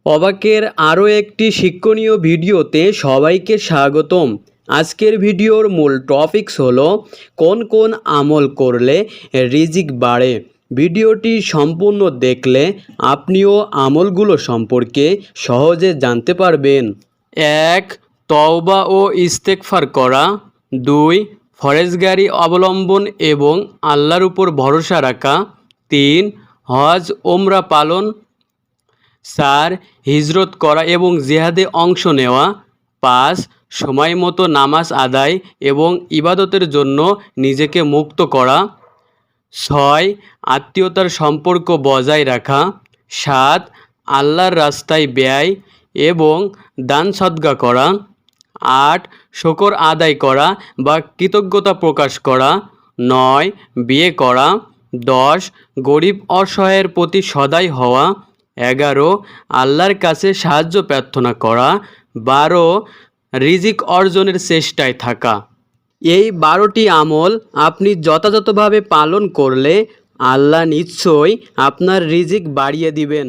অবাকের আরও একটি শিক্ষণীয় ভিডিওতে সবাইকে স্বাগতম। আজকের ভিডিওর মূল টপিকস হলো কোন কোন আমল করলে রিজিক বাড়ে। ভিডিওটি সম্পূর্ণ দেখলে আপনিও আমলগুলো সম্পর্কে সহজে জানতে পারবেন। 1. তওবা ও ইস্তেগফার করা। 2. ফরেজগারি অবলম্বন এবং আল্লাহর উপর ভরসা রাখা। 3. হজ ওমরা পালন। 4. হিজরত করা এবং জিহাদে অংশ নেওয়া। 5. সময় মতো নামাজ আদায় এবং ইবাদতের জন্য নিজেকে মুক্ত করা। 6. আত্মীয়তার সম্পর্ক বজায় রাখা। 7. আল্লাহর রাস্তায় ব্যয় এবং দান সদকা করা। 8. শুকর আদায় করা বা কৃতজ্ঞতা প্রকাশ করা। 9. বিয়ে করা। 10. গরিব অসহায়ের প্রতি সদয় হওয়া। 11. আল্লাহর কাছে সাহায্য প্রার্থনা করা। 12. রিজিক অর্জনের চেষ্টায় থাকা। এই 12টি আমল আপনি যথাযথভাবে পালন করলে আল্লাহ নিশ্চয়ই আপনার রিজিক বাড়িয়ে দিবেন।